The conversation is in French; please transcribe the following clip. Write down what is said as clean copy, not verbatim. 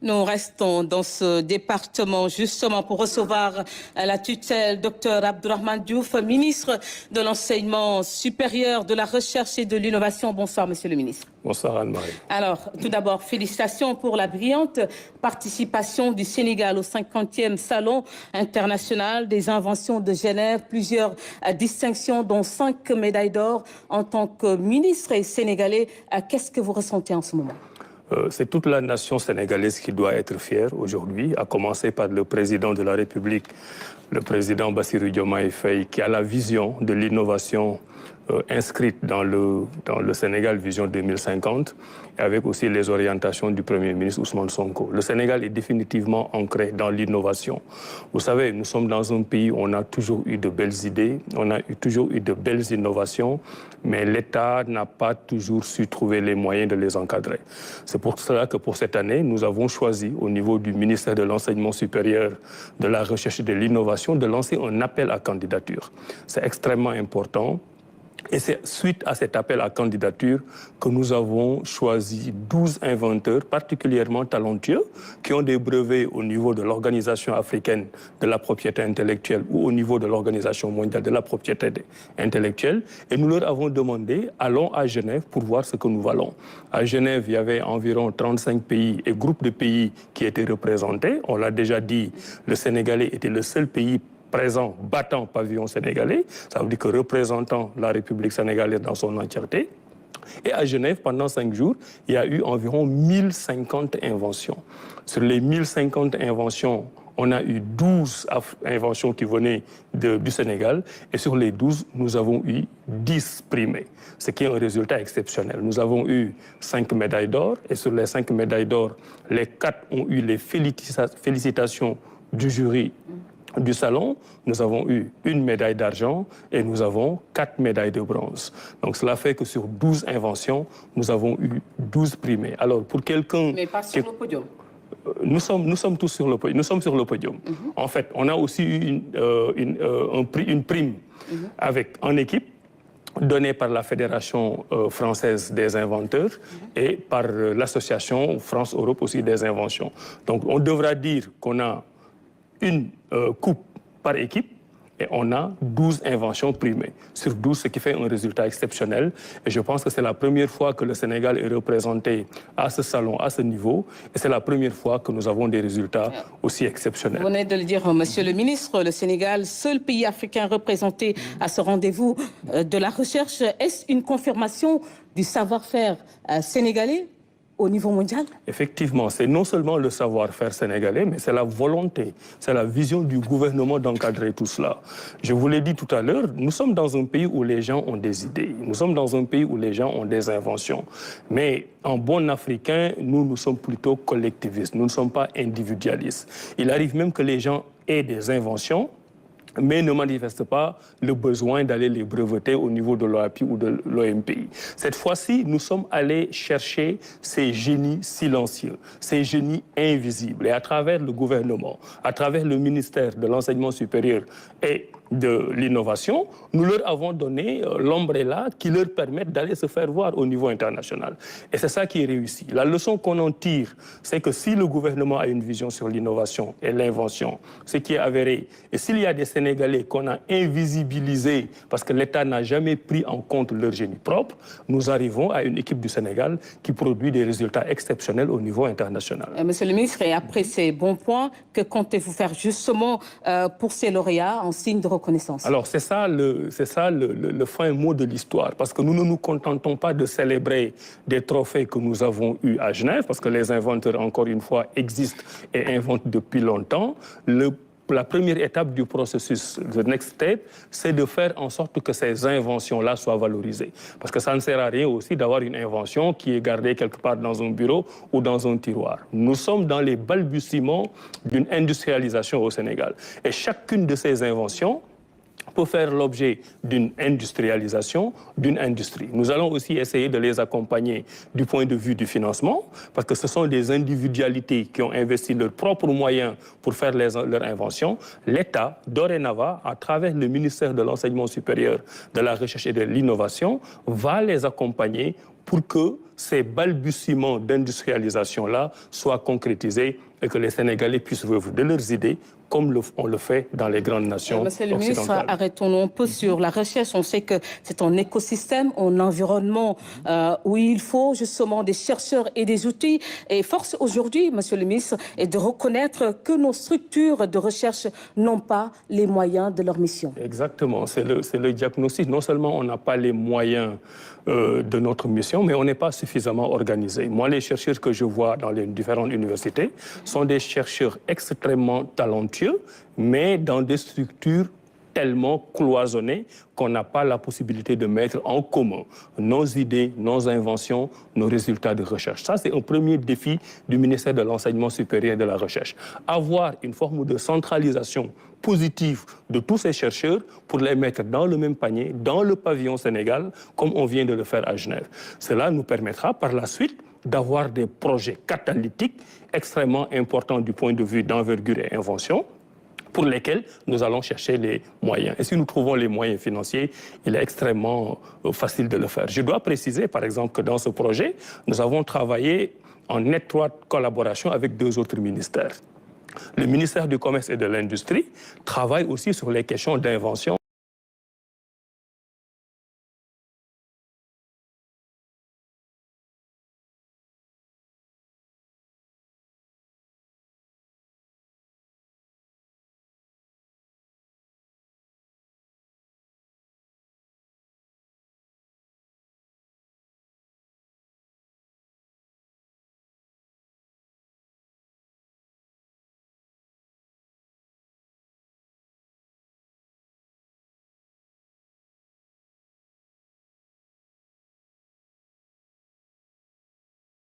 Nous restons dans ce département justement pour recevoir la tutelle Dr Abdourahmane Diouf, ministre de l'Enseignement supérieur, de la Recherche et de l'Innovation. Bonsoir, Monsieur le ministre. Bonsoir Anne-Marie. Alors, tout d'abord, félicitations pour la brillante participation du Sénégal au 50e Salon international des inventions de Genève. Plusieurs distinctions, dont 5 médailles d'or. En tant que ministre et sénégalais, qu'est-ce que vous ressentez en ce moment ? C'est toute la nation sénégalaise qui doit être fière aujourd'hui, à commencer par le président de la République, le président Bassirou Diomaye Faye, qui a la vision de l'innovation inscrite dans le Sénégal Vision 2050, et avec aussi les orientations du Premier ministre Ousmane Sonko. Le Sénégal est définitivement ancré dans l'innovation. Vous savez, nous sommes dans un pays où on a toujours eu de belles idées, on a toujours eu de belles innovations, mais l'État n'a pas toujours su trouver les moyens de les encadrer. C'est pour cela que pour cette année, nous avons choisi au niveau du ministère de l'Enseignement supérieur, de la Recherche et de l'Innovation de lancer un appel à candidature. C'est extrêmement important. Et c'est suite à cet appel à candidature que nous avons choisi 12 inventeurs particulièrement talentueux qui ont des brevets au niveau de l'Organisation africaine de la propriété intellectuelle ou au niveau de l'Organisation mondiale de la propriété intellectuelle. Et nous leur avons demandé, allons à Genève pour voir ce que nous valons. À Genève, il y avait environ 35 pays et groupes de pays qui étaient représentés. On l'a déjà dit, le Sénégalais était le seul pays présent battant pavillon sénégalais, ça veut dire que représentant la République sénégalaise dans son entièreté. Et à Genève, pendant 5 jours, il y a eu environ 1050 inventions. Sur les 1050 inventions, on a eu 12 inventions qui venaient du Sénégal, et sur les 12, nous avons eu 10 primés, ce qui est un résultat exceptionnel. Nous avons eu 5 médailles d'or, et sur les 5 médailles d'or, les 4 ont eu les félicitations du jury du salon. Nous avons eu 1 médaille d'argent et nous avons 4 médailles de bronze. Donc cela fait que sur 12 inventions, nous avons eu 12 primés. Alors pour quelqu'un... Mais pas sur le podium. Nous sommes tous sur le podium. Nous sommes sur le podium. En fait, on a aussi eu une prime en équipe donnée par la Fédération française des inventeurs et par l'association France-Europe aussi des inventions. Donc on devra dire qu'on a une coupe par équipe et on a 12 inventions primées sur 12, ce qui fait un résultat exceptionnel. Et je pense que c'est la première fois que le Sénégal est représenté à ce salon, à ce niveau, et c'est la première fois que nous avons des résultats aussi exceptionnels. Vous venez de le dire, Monsieur le ministre, le Sénégal, seul pays africain représenté à ce rendez-vous de la recherche. Est-ce une confirmation du savoir-faire sénégalais au niveau mondial? Effectivement, c'est non seulement le savoir-faire sénégalais, mais c'est la volonté, c'est la vision du gouvernement d'encadrer tout cela. Je vous l'ai dit tout à l'heure, nous sommes dans un pays où les gens ont des idées, nous sommes dans un pays où les gens ont des inventions. Mais en bon africain, nous sommes plutôt collectivistes, nous ne sommes pas individualistes. Il arrive même que les gens aient des inventions, mais ne manifeste pas le besoin d'aller les breveter au niveau de l'OAPI ou de l'OMPI. Cette fois-ci, nous sommes allés chercher ces génies silencieux, ces génies invisibles. Et à travers le gouvernement, à travers le ministère de l'Enseignement supérieur et de l'innovation, nous leur avons donné l'ombrella qui leur permet d'aller se faire voir au niveau international. Et c'est ça qui est réussi. La leçon qu'on en tire, c'est que si le gouvernement a une vision sur l'innovation et l'invention, ce qui est avéré, et s'il y a des Sénégalais qu'on a invisibilisés parce que l'État n'a jamais pris en compte leur génie propre, nous arrivons à une équipe du Sénégal qui produit des résultats exceptionnels au niveau international. Monsieur le ministre, et après ces bons points, que comptez-vous faire justement pour ces lauréats en signe de reconnaissance? Alors c'est ça le fin mot de l'histoire, parce que nous ne nous contentons pas de célébrer des trophées que nous avons eus à Genève, parce que les inventeurs, encore une fois, existent et inventent depuis longtemps. La première étape du processus, the next step, c'est de faire en sorte que ces inventions-là soient valorisées. Parce que ça ne sert à rien aussi d'avoir une invention qui est gardée quelque part dans un bureau ou dans un tiroir. Nous sommes dans les balbutiements d'une industrialisation au Sénégal. Et chacune de ces inventions peut faire l'objet d'une industrialisation, d'une industrie. Nous allons aussi essayer de les accompagner du point de vue du financement, parce que ce sont des individualités qui ont investi leurs propres moyens pour faire leurs inventions. L'État, dorénavant, à travers le ministère de l'Enseignement supérieur, de la Recherche et de l'Innovation, va les accompagner pour que ces balbutiements d'industrialisation-là soient concrétisés et que les Sénégalais puissent vivre de leurs idées comme on le fait dans les grandes nations Monsieur le ministre, occidentales. arrêtons-nous un peu sur la recherche. On sait que c'est un écosystème, un environnement où il faut justement des chercheurs et des outils. Et force aujourd'hui, monsieur le ministre, est de reconnaître que nos structures de recherche n'ont pas les moyens de leur mission. Exactement, c'est le diagnostic. Non seulement on n'a pas les moyens de notre mission, mais on n'est pas suffisamment organisé. Moi, les chercheurs que je vois dans les différentes universités sont des chercheurs extrêmement talentueux, mais dans des structures tellement cloisonnées qu'on n'a pas la possibilité de mettre en commun nos idées, nos inventions, nos résultats de recherche. Ça, c'est un premier défi du ministère de l'Enseignement supérieur et de la Recherche. Avoir une forme de centralisation positive de tous ces chercheurs pour les mettre dans le même panier, dans le pavillon Sénégal, comme on vient de le faire à Genève. Cela nous permettra par la suite d'avoir des projets catalytiques extrêmement importants du point de vue d'envergure et invention, pour lesquels nous allons chercher les moyens. Et si nous trouvons les moyens financiers, il est extrêmement facile de le faire. Je dois préciser, par exemple, que dans ce projet, nous avons travaillé en étroite collaboration avec 2 autres ministères. Le ministère du Commerce et de l'Industrie travaille aussi sur les questions d'invention